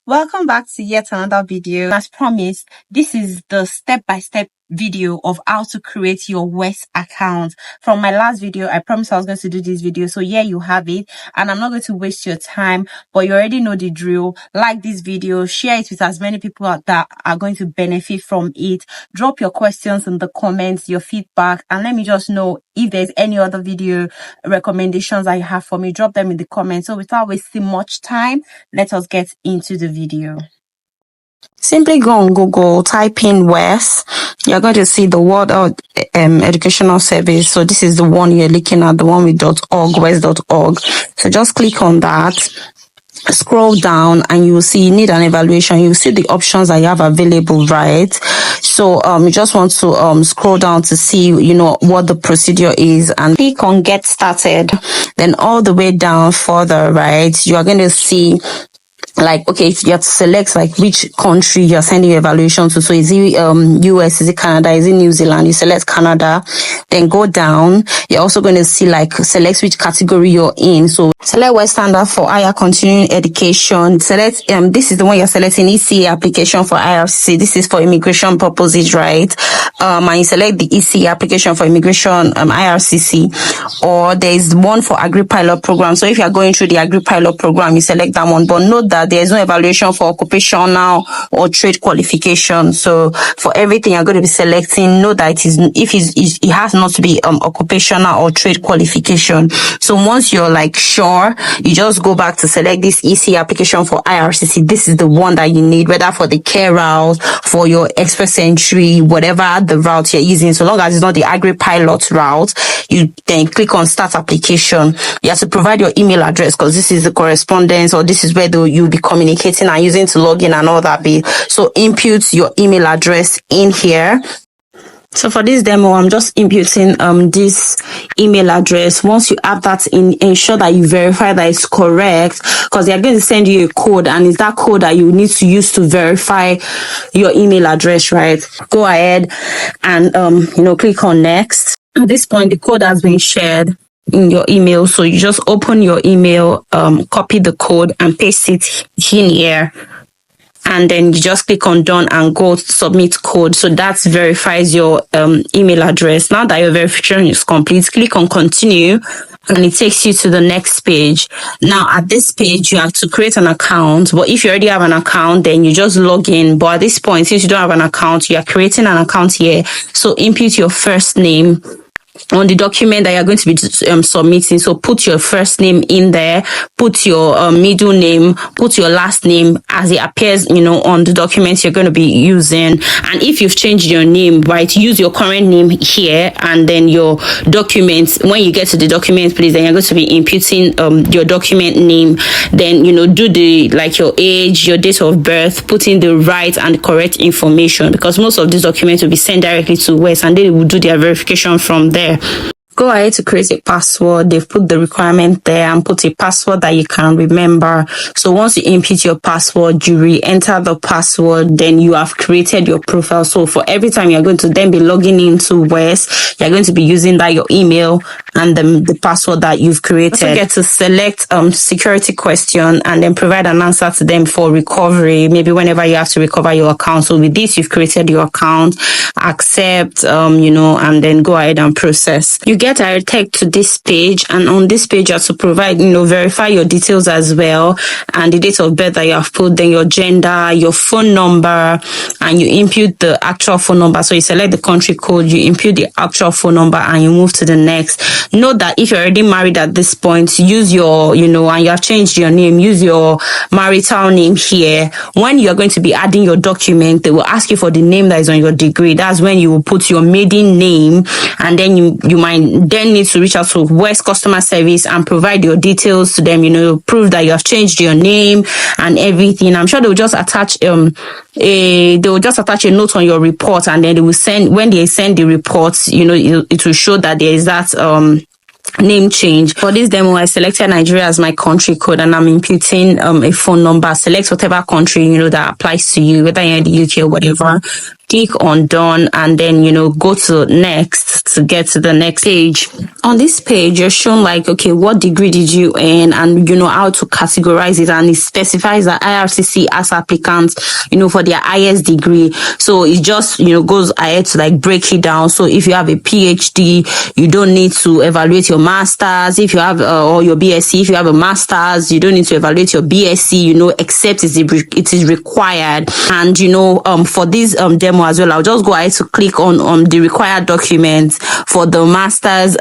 Welcome back to yet another video. As promised, this is the step-by-step video of how to create your WES account. From my last video, I promised I was going to do this video, so here you have it. And I'm not going to waste your time, but you already know the drill. Like this video, share it with as many people that are going to benefit from it. Drop your questions in the comments, your feedback, and let me just know if there's any other video recommendations that you have for me. Drop them in the comments. So without wasting much time, let us get into the video. Simply go on Google, type in WES. You're going to see the World Educational Service. So this is the one you're looking at, the one with .org, wes.org. So just click on that. Scroll down and you will see you need an evaluation. You will see the options that you have available, right? So you just want to scroll down to see what the procedure is and click on get started. Then all the way down further, right, you are going to see okay, you have to select which country you're sending your evaluation to. So is it US, is it Canada, is it New Zealand? You select Canada, then go down. You're also going to see select which category you're in. So select West Standard for higher continuing education. Select this is the one you're selecting, ECA application for IRCC. This is for immigration purposes, right? And you select the ECA application for immigration IRCC, or there's one for agri pilot program. So if you're going through the agri pilot program, you select that one. But note that there's no evaluation for occupational or trade qualification. So for everything you're going to be selecting, know that it has not to be occupational or trade qualification. So once you're sure, you just go back to select this EC application for IRCC. This is the one that you need, whether for the care route, for your express entry, whatever the route you're using. So long as it's not the agri pilot route, you then click on start application. You have to provide your email address because this is the correspondence, or this is where you'll be communicating and using to log in and all that bit. So input your email address in here. So for this demo, I'm just inputting this email address. Once you have that in, ensure that you verify that it's correct, because they're going to send you a code, and it's that code that you need to use to verify your email address, right? Go ahead and click on next. At this point, the code has been shared in your email, so you just open your email, copy the code and paste it in here, and then you just click on done and go submit code. So that verifies your email address. Now that your verification is complete, click on continue and it takes you to the next page. Now at this page you have to create an account, but if you already have an account, then you just log in. But at this point, since you don't have an account, you are creating an account here. So input your first name on the document that you're going to be submitting. So put your first name in there, put your middle name, put your last name as it appears, on the documents you're going to be using. And if you've changed your name, right, use your current name here, and then your documents. When you get to the document, please, then you're going to be inputting your document name. Then do the your age, your date of birth, put in the right and correct information, because most of these documents will be sent directly to WES and they will do their verification from there. Go ahead to create a password. They've put the requirement there, and put a password that you can remember. So once you input your password, you re-enter the password, then you have created your profile. So for every time you're going to then be logging into WES, you're going to be using your email and the password that you've created. Also get to select security question and then provide an answer to them for recovery, maybe whenever you have to recover your account. So with this, you've created your account, accept, and then go ahead and process. You get directed to this page, and on this page you have to provide, verify your details as well, and the date of birth that you have put, then your gender, your phone number, and you input the actual phone number. So you select the country code, you input the actual phone number, and you move to the next. Note that if you're already married at this point, use your, and you have changed your name, use your marital name here. When you are going to be adding your document, they will ask you for the name that is on your degree. That's when you will put your maiden name, and then you might then need to reach out to WES customer service and provide your details to them, prove that you have changed your name and everything. I'm sure they will just attach a note on your report, and then they will send, when they send the reports, it will show that there is that name change. For this demo, I selected Nigeria as my country code, and I'm inputting a phone number. Select whatever country that applies to you, whether you're in the UK or whatever. click on done, and then go to next to get to the next page. On this page, you're shown like, okay, what degree did you earn, and how to categorize it, and it specifies that IRCC as applicants for their highest degree. So it just goes ahead to like break it down. So if you have a PhD, you don't need to evaluate your masters. If you have or your BSc, if you have a masters, you don't need to evaluate your BSc, except it is required. And for this demo as well, I'll just go ahead to click on the required documents for the masters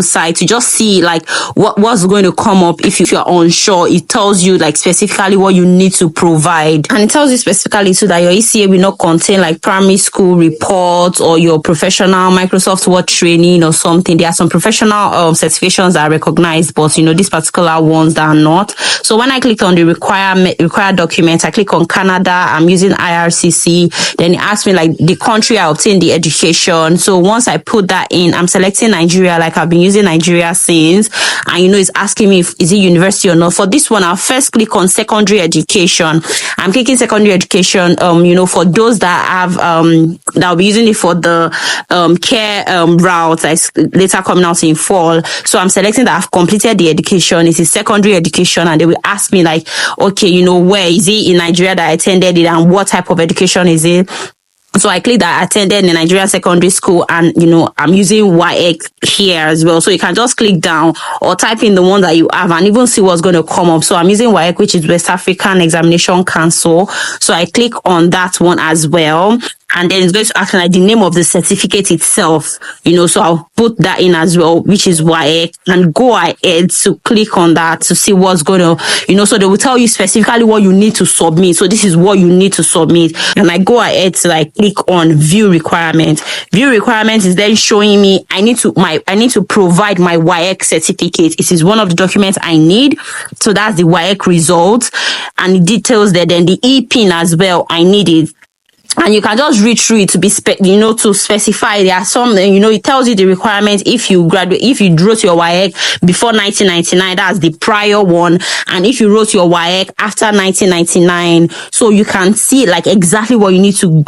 site to just see like what's going to come up. If you're unsure, it tells you like specifically what you need to provide, and it tells you specifically so that your ECA will not contain like primary school reports or your professional Microsoft Word training or something. There are some professional certifications that are recognized, but these particular ones that are not. So when I click on the required documents, I click on Canada. I'm using IRCC. Then it asks me like the country I obtained the education. So once I put that in, I'm selecting Nigeria, like I've been using Nigeria since, and it's asking me if is it university or not. For this one, I'll first click on secondary education. I'm clicking secondary education for those that have that'll be using it for the care route that's later coming out in fall. So I'm selecting that I've completed the education. It is secondary education, and they will ask me like, okay, where is it in Nigeria that I attended it, and what type of education is it? So I click that I attended in Nigeria secondary school, and I'm using WES here as well. So you can just click down or type in the one that you have and even see what's going to come up. So I'm using WES, which is West African Examination Council. So I click on that one as well. And then it's going to ask like the name of the certificate itself, so I'll put that in as well, which is WES, and go ahead to click on that to see what's going to, so they will tell you specifically what you need to submit. So this is what you need to submit. And I go ahead to like click on view requirement. View requirement is then showing me I need to provide my WES certificate. It is one of the documents I need. So that's the WES result, and it details that then the e-pin as well. I need it. And you can just read through it to be to specify. There are some, it tells you the requirements. If you wrote your WES before 1999, that's the prior one. And if you wrote your WES after 1999, so you can see like exactly what you need to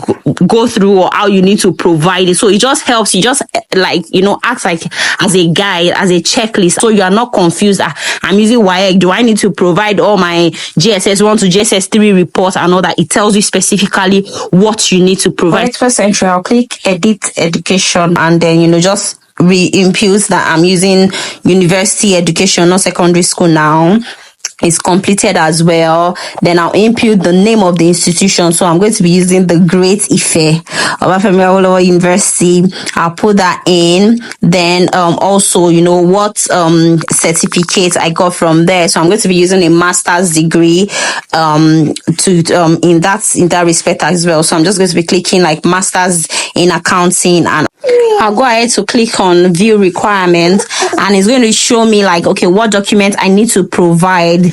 go through or how you need to provide it. So it just helps you just like, acts like as a guide, as a checklist. So you are not confused. I'm using WES. Do I need to provide all my GSS 1 to GSS 3 reports and all that? It tells you specifically what you need to provide. For 21st century, I'll click edit education, and then just re-impute that I'm using university education, not secondary school now. It's completed as well. Then I'll input the name of the institution. So I'm going to be using the Great Ife Obafemi Awolowo University. I'll put that in. Then also what certificate I got from there. So I'm going to be using a master's degree in that respect as well. So I'm just going to be clicking like masters in accounting, and I'll go ahead to click on view requirements, and it's going to show me like, okay, what document I need to provide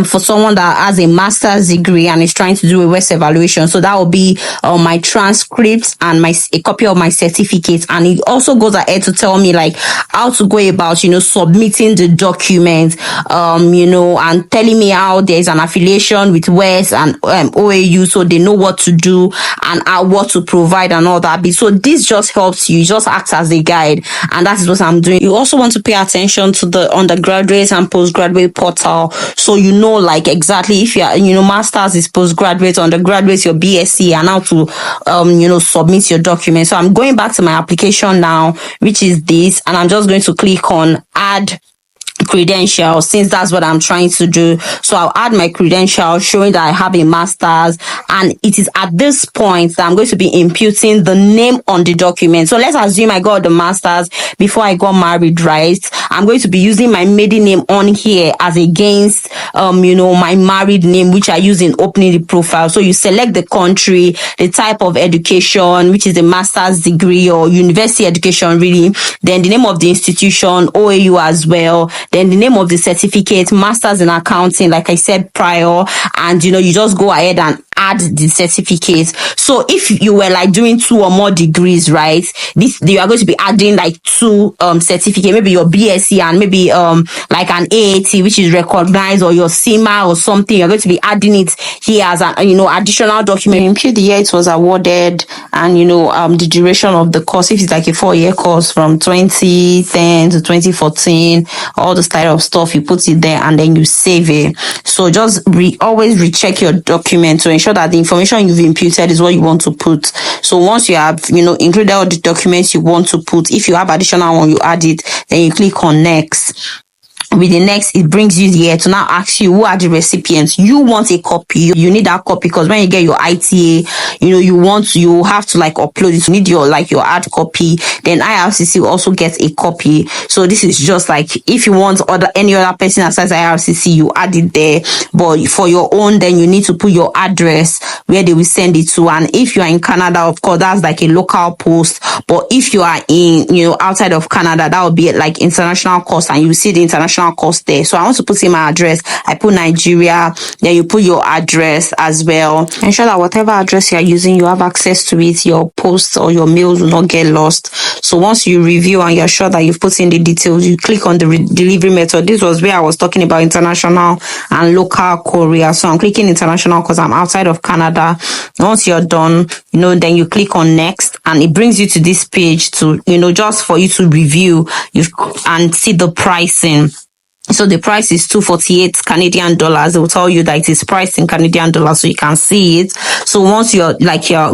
for someone that has a master's degree and is trying to do a WES evaluation. So that will be my transcripts and a copy of my certificate. And it also goes ahead to tell me like how to go about, submitting the document, and telling me how there's an affiliation with WES and OAU, so they know what to do and what to provide and all that. So this just helps you, just acts as a guide, and that is what I'm doing. You also want to pay attention to the undergraduate and postgraduate portal, so like exactly if you're masters is postgraduate, undergraduate your BSc, and how to submit your document. So I'm going back to my application now, which is this, and I'm just going to click on add credentials, since that's what I'm trying to do. So I'll add my credentials showing that I have a master's, and it is at this point that I'm going to be imputing the name on the document. So let's assume I got the master's before I got married, right? I'm going to be using my maiden name on here as against my married name, which I use in opening the profile. So you select the country, the type of education, which is a master's degree or university education really, then the name of the institution, OAU as well, then the name of the certificate, masters in accounting, like I said prior, and you just go ahead and add the certificate. So if you were like doing 2 or more degrees, right, this you are going to be adding like 2 certificate, maybe your BSc and maybe like an AAT, which is recognized, or your CIMA or something. You're going to be adding it here as an additional document. You impute the year it was awarded, and the duration of the course. If it's like a 4-year course from 2010 to 2014, all the style of stuff, you put it there and then you save it. So just always recheck your document to ensure that the information you've imputed is what you want to put. So once you have included all the documents you want to put, if you have additional one, you add it, then you click on next. With the next, it brings you here to now ask you who are the recipients. You want a copy. You need that copy because when you get your ITA, you have to like upload it. You need your hard copy. Then IRCC will also get a copy. So this is just like if you want any other person aside IRCC, you add it there. But for your own, then you need to put your address where they will send it to. And if you are in Canada, of course, that's like a local post. But if you are in outside of Canada, that will be like international cost, and you see the international cost there. So I want to put in my address. I put Nigeria, then you put your address as well. Ensure that whatever address you are using, you have access to it. Your posts or your mails will not get lost. So once you review and you're sure that you've put in the details, you click on the delivery method. This was where I was talking about international and local courier. So I'm clicking international because I'm outside of Canada. Once you're done, then you click on next, and it brings you to this page to just for you to review and see the pricing. So the price is $248 Canadian dollars. They will tell you that it is priced in Canadian dollars, so you can see it. So once you're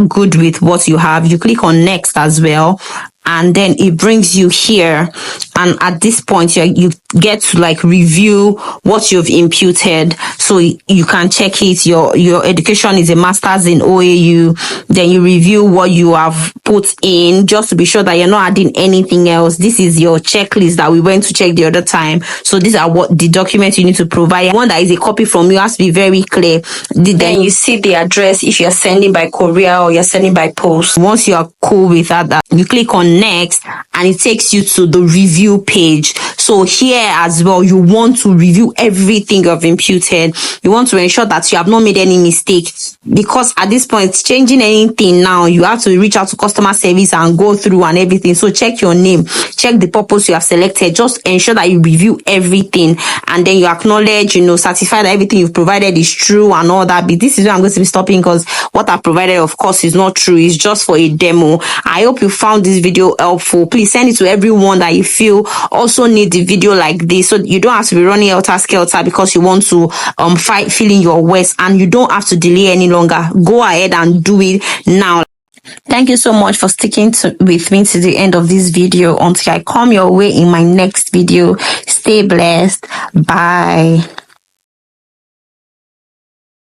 good with what you have, you click on next as well. And then it brings you here, and at this point you get to like review what you've imputed. So you can check it. Your education is a master's in OAU. Then you review what you have put in, just to be sure that you're not adding anything else. This is your checklist that we went to check the other time. So these are what the documents you need to provide. One that is a copy from you has to be very clear. Then you see the address if you're sending by courier or you're sending by post. Once you are cool with that, you click on next, and it takes you to the review page. So here as well, you want to review everything you've imputed. You want to ensure that you have not made any mistakes, because at this point, changing anything now, you have to reach out to customer service and go through and everything. So check your name, check the purpose you have selected. Just ensure that you review everything, and then you acknowledge, certify that everything you've provided is true and all that. But this is where I'm going to be stopping, because what I've provided, of course, is not true. It's just for a demo. I hope you found this video helpful. Please send it to everyone that you feel also need the video like this, so you don't have to be running helter-skelter because you want to fill in your WES, and you don't have to delay any longer. Go ahead and do it now. Thank you so much for sticking with me to the end of this video. Until I come your way in my next video, stay blessed. Bye.